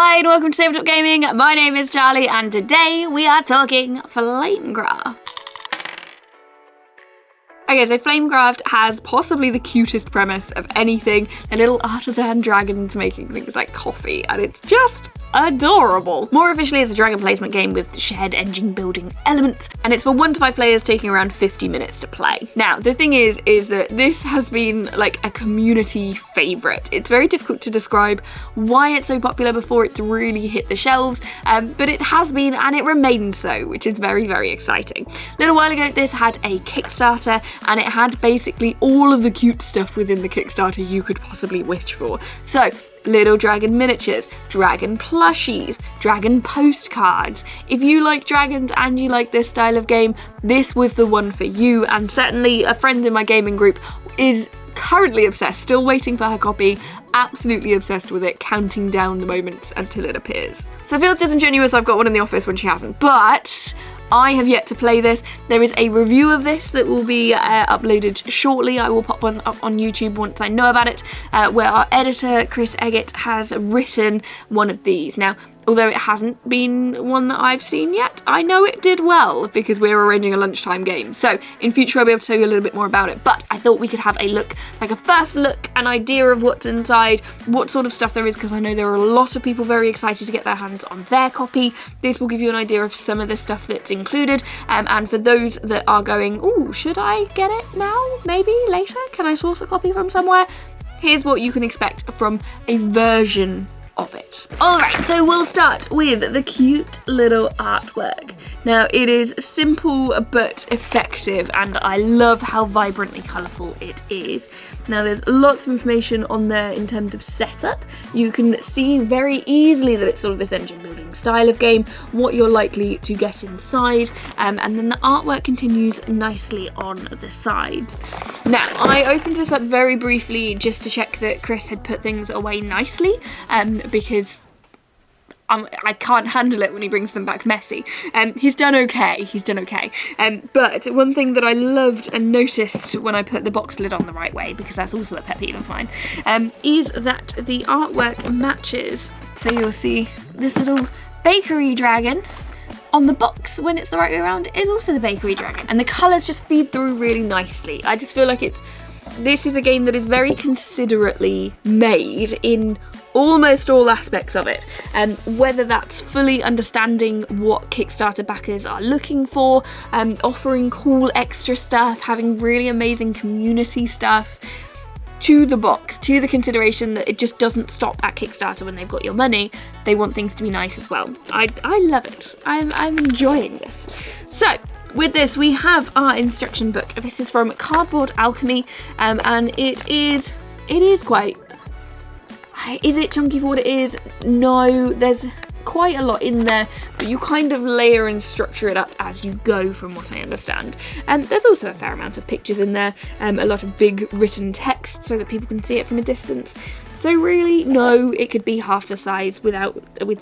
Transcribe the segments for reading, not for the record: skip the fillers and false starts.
Hi and welcome to Tabletop Gaming. My name is Charlie and today we are talking Flamecraft. Okay, so Flamecraft has possibly the cutest premise of anything. They're little artisan dragons making things like coffee, and it's just adorable. More officially, it's a dragon placement game with shared engine building elements, and it's for 1 to 5 players, taking around 50 minutes to play. Now, the thing is that this has been like a community favorite. It's very difficult to describe why it's so popular before it's really hit the shelves, but it has been, and it remains so, which is very, very exciting. A little while ago, this had a Kickstarter, and it had basically all of the cute stuff within the Kickstarter you could possibly wish for. So, little dragon miniatures, dragon plushies, dragon postcards. If you like dragons and you like this style of game, this was the one for you, and certainly a friend in my gaming group is currently obsessed, still waiting for her copy, absolutely obsessed with it, counting down the moments until it appears. So it feels disingenuous I've got one in the office when she hasn't, but I have yet to play this. There is a review of this that will be uploaded shortly. I will pop one up on YouTube once I know about it, where our editor, Chris Eggett, has written one of these. Now, although it hasn't been one that I've seen yet, I know it did well because we're arranging a lunchtime game. So in future I'll be able to tell you a little bit more about it, but I thought we could have a look, like a first look, an idea of what's inside, what sort of stuff there is, because I know there are a lot of people very excited to get their hands on their copy. This will give you an idea of some of the stuff that's included, and for those that are going, ooh, should I get it now? Maybe later? Can I source a copy from somewhere? Here's what you can expect from a version of it. Alright, so we'll start with the cute little artwork. Now, it is simple but effective, and I love how vibrantly colourful it is. Now, there's lots of information on there in terms of setup. You can see very easily that it's sort of this engine building style of game, what you're likely to get inside, and then the artwork continues nicely on the sides. Now, I opened this up very briefly just to check that Chris had put things away nicely, because I can't handle it when he brings them back messy. He's done okay, but one thing that I loved and noticed when I put the box lid on the right way, because that's also a pet peeve of mine, is that the artwork matches. So you'll see this little bakery dragon on the box, when it's the right way around, it is also the bakery dragon. And the colours just feed through really nicely. I just feel like this is a game that is very considerately made in almost all aspects of it, and whether that's fully understanding what Kickstarter backers are looking for, offering cool extra stuff, having really amazing community stuff, to the box, to the consideration that it just doesn't stop at Kickstarter when they've got your money. They want things to be nice as well. I love it. I'm enjoying this. So, with this, we have our instruction book. This is from Cardboard Alchemy, and it is quite... Is it chunky for what it is? No, there's quite a lot in there, but you kind of layer and structure it up as you go, from what I understand. There's also a fair amount of pictures in there, a lot of big written text so that people can see it from a distance. So really, no, it could be half the size with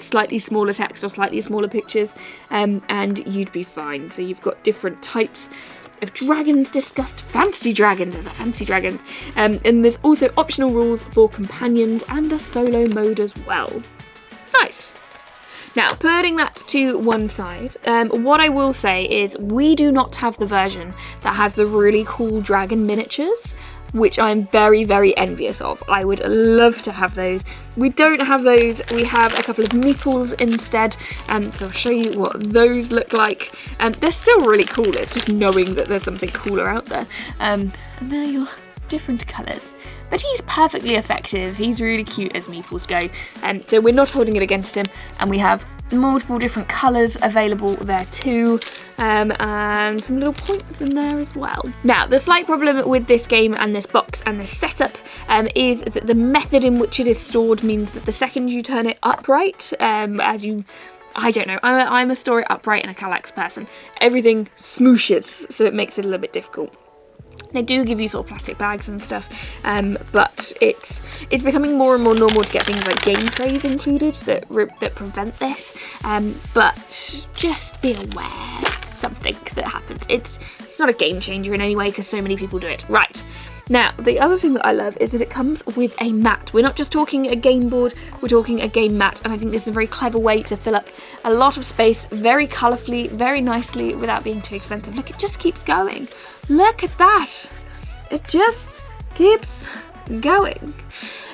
slightly smaller text or slightly smaller pictures, and you'd be fine. So you've got different types of dragons discussed, fancy dragons, and there's also optional rules for companions and a solo mode as well. Nice. Now, putting that to one side, what I will say is we do not have the version that has the really cool dragon miniatures, which I'm very, very envious of. I would love to have those. We don't have those. We have a couple of meeples instead, so I'll show you what those look like. They're still really cool. It's just knowing that there's something cooler out there. And there are your different colours. But he's perfectly effective. He's really cute as meeples go. So we're not holding it against him, and we have multiple different colours available there too, and some little points in there as well. Now, the slight problem with this game and this box and this setup is that the method in which it is stored means that the second you turn it upright, I don't know, I'm a store it upright and a Kallax person, everything smooshes, so it makes it a little bit difficult. They do give you sort of plastic bags and stuff, but it's becoming more and more normal to get things like game trays included that prevent this. But just be aware, it's something that happens. It's not a game changer in any way because so many people do it. Right, Now, the other thing that I love is that it comes with a mat. We're not just talking a game board, we're talking a game mat, and I think this is a very clever way to fill up a lot of space very colourfully, very nicely, without being too expensive. Look, it just keeps going. Look at that. It just keeps going.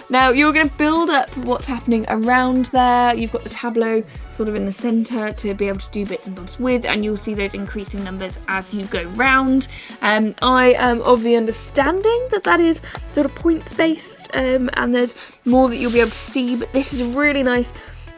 Now you're going to build up what's happening around there. You've got the tableau sort of in the centre to be able to do bits and bobs with, and you'll see those increasing numbers as you go round. I am of the understanding that that is sort of points based, and there's more that you'll be able to see, but this is really nice.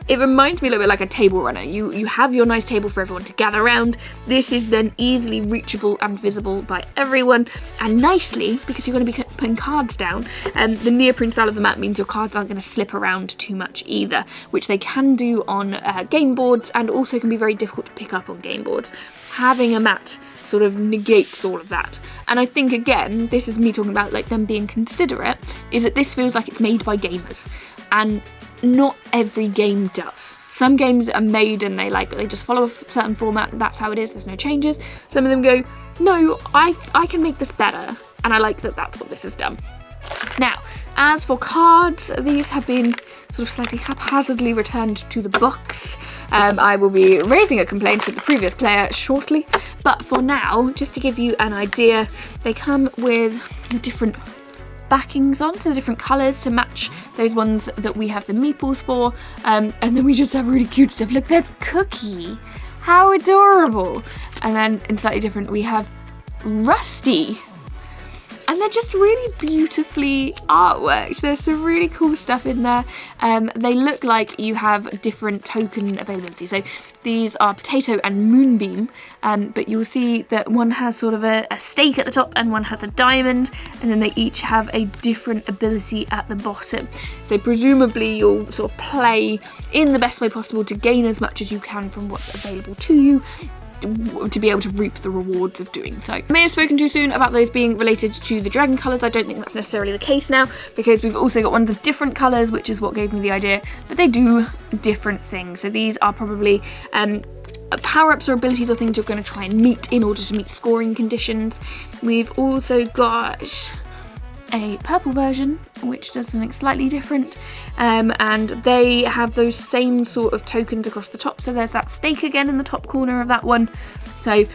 It reminds me a little bit like a table runner. You have your nice table for everyone to gather around. This is then easily reachable and visible by everyone, and nicely, because you're going to be putting cards down, the neoprene style of the mat means your cards aren't going to slip around too much either, which they can do on game boards, and also can be very difficult to pick up on game boards. Having a mat sort of negates all of that. And I think, again, this is me talking about like them being considerate, is that this feels like it's made by gamers, and not every game does. Some games are made and they just follow a certain format, and that's how it is, there's no changes. Some of them go, no, I can make this better, and I like that that's what this has done. Now, as for cards, these have been sort of slightly haphazardly returned to the box. I will be raising a complaint with the previous player shortly, but for now, just to give you an idea, they come with different backings on, so the different colours to match those ones that we have the meeples for, and then we just have really cute stuff. Look, that's Cookie, how adorable. And then in slightly different we have Rusty, and they're just really beautifully artworked. There's some really cool stuff in there. They look like you have different token availability. So these are Potato and Moonbeam, but you'll see that one has sort of a stake at the top and one has a diamond, and then they each have a different ability at the bottom. So presumably you'll sort of play in the best way possible to gain as much as you can from what's available to you, to be able to reap the rewards of doing so. I may have spoken too soon about those being related to the dragon colours. I don't think that's necessarily the case now, because we've also got ones of different colours, which is what gave me the idea, but they do different things. So these are probably power-ups or abilities or things you're going to try and meet in order to meet scoring conditions. We've also got a purple version, which does something slightly different, and they have those same sort of tokens across the top. So there's that stake again in the top corner of that one. So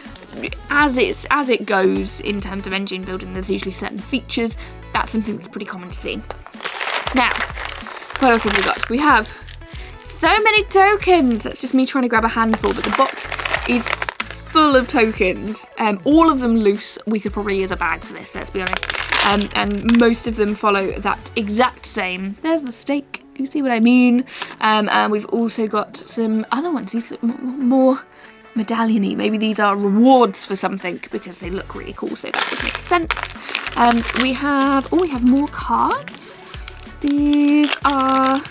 as it goes in terms of engine building, there's usually certain features. That's something that's pretty common to see. Now, what else have we got? We have so many tokens. That's just me trying to grab a handful, but the box is full of tokens, all of them loose. We could probably use a bag for this, let's be honest. And most of them follow that exact same. There's the stake, you see what I mean? And we've also got some other ones. These look more medallion-y. Maybe these are rewards for something because they look really cool, so that would make sense. We have more cards. These are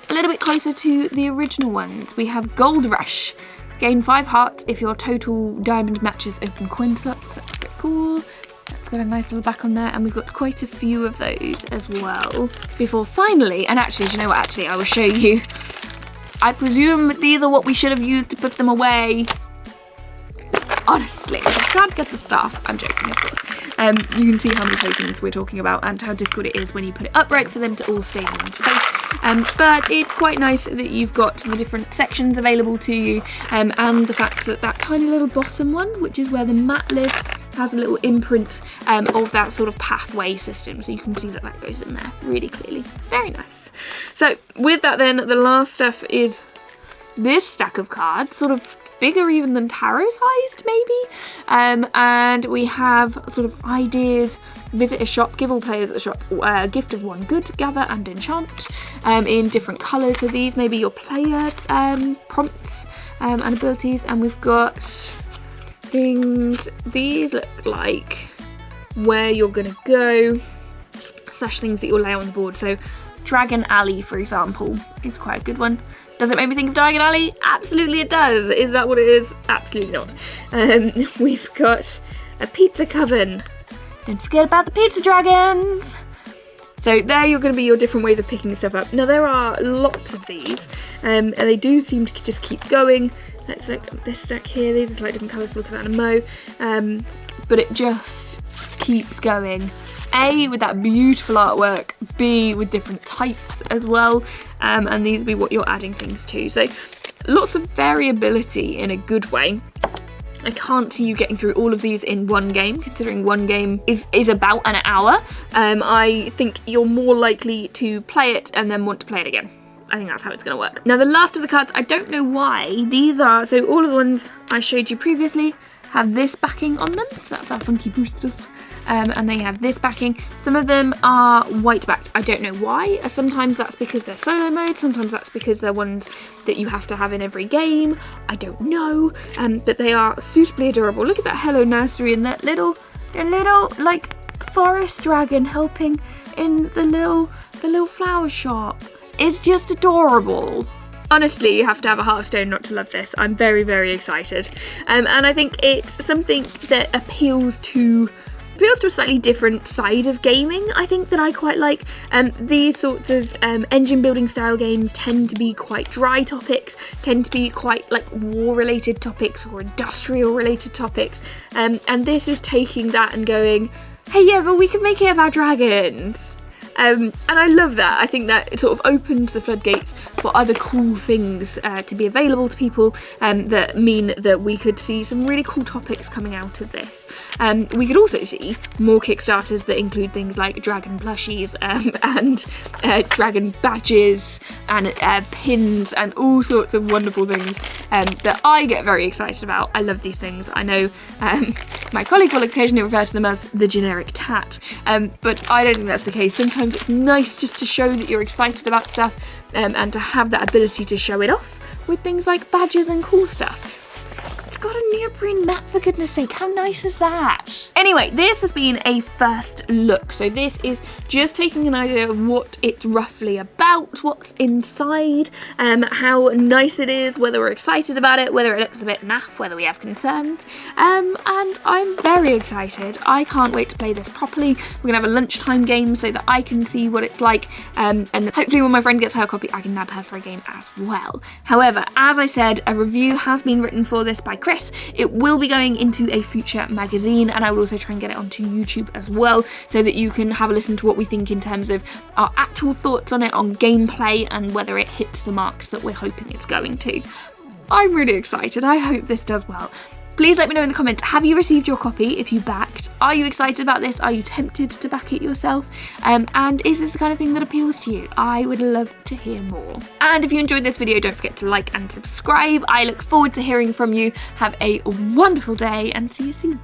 a little bit closer to the original ones. We have Gold Rush. Gain 5 hearts if your total diamond matches open coin slots. That's pretty cool. That's got a nice little back on there, and we've got quite a few of those as well. Before finally, and actually, do you know what? Actually, I will show you. I presume these are what we should have used to put them away. Honestly, I just can't get the stuff. I'm joking, of course. You can see how many tokens we're talking about and how difficult it is when you put it upright for them to all stay in one space. But it's quite nice that you've got the different sections available to you, and the fact that that tiny little bottom one, which is where the mat lives, has a little imprint of that sort of pathway system, so you can see that that goes in there really clearly. Very nice. So with that then, the last stuff is this stack of cards, sort of bigger even than tarot sized maybe, and we have sort of ideas. Visit a shop, give all players at the shop a gift of 1 good, gather and enchant, in different colours. So these may be your player prompts and abilities, and we've got things. These look like where you're gonna go / things that you'll lay on the board. So Dragon Alley, for example, is quite a good one. Does it make me think of Diagon Alley? Absolutely it does. Is that what it is? Absolutely not. We've got a pizza coven. Don't forget about the pizza dragons. So there you're going to be your different ways of picking stuff up. Now there are lots of these, and they do seem to just keep going. Let's look at this stack here. These are slightly different colours, we'll look at that in a mo. But it just keeps going A, with that beautiful artwork, B, with different types as well, and these will be what you're adding things to. So lots of variability in a good way. I can't see you getting through all of these in one game, considering one game is about an hour. I think you're more likely to play it and then want to play it again. I think that's how it's going to work. Now, the last of the cards, I don't know why. These are, so all of the ones I showed you previously have this backing on them. So that's our funky boosters. And they have this backing. Some of them are white backed. I don't know why. Sometimes that's because they're solo mode. Sometimes that's because they're ones that you have to have in every game. I don't know. But they are suitably adorable. Look at that Hello Nursery and that little like forest dragon helping in the little flower shop. It's just adorable. Honestly, you have to have a Hearthstone not to love this. I'm very, very excited. And I think it's something that appeals to a slightly different side of gaming, I think, that I quite like. These sorts of engine building style games tend to be quite dry topics, tend to be quite like war related topics or industrial related topics. And this is taking that and going, hey, yeah, but we can make it about dragons. And I love that. I think that it sort of opens the floodgates for other cool things to be available to people that mean that we could see some really cool topics coming out of this. We could also see more Kickstarters that include things like dragon plushies and dragon badges and pins and all sorts of wonderful things that I get very excited about. I love these things. I know my colleague will occasionally refer to them as the generic tat, but I don't think that's the case. Sometimes it's nice just to show that you're excited about stuff and to have that ability to show it off with things like badges and cool stuff. It's got a neoprene mat, for goodness sake, how nice is that? Anyway, this has been a first look. So this is just taking an idea of what it's roughly about, what's inside, how nice it is, whether we're excited about it, whether it looks a bit naff, whether we have concerns. And I'm very excited. I can't wait to play this properly. We're gonna have a lunchtime game so that I can see what it's like. And hopefully when my friend gets her copy, I can nab her for a game as well. However, as I said, a review has been written for this by Chris. It will be going into a future magazine, and I will also try and get it onto YouTube as well, so that you can have a listen to what we think in terms of our actual thoughts on it, on gameplay, and whether it hits the marks that we're hoping it's going to. I'm really excited. I hope this does well. Please let me know in the comments, have you received your copy if you backed? Are you excited about this? Are you tempted to back it yourself? And is this the kind of thing that appeals to you? I would love to hear more. And if you enjoyed this video, don't forget to like and subscribe. I look forward to hearing from you. Have a wonderful day and see you soon.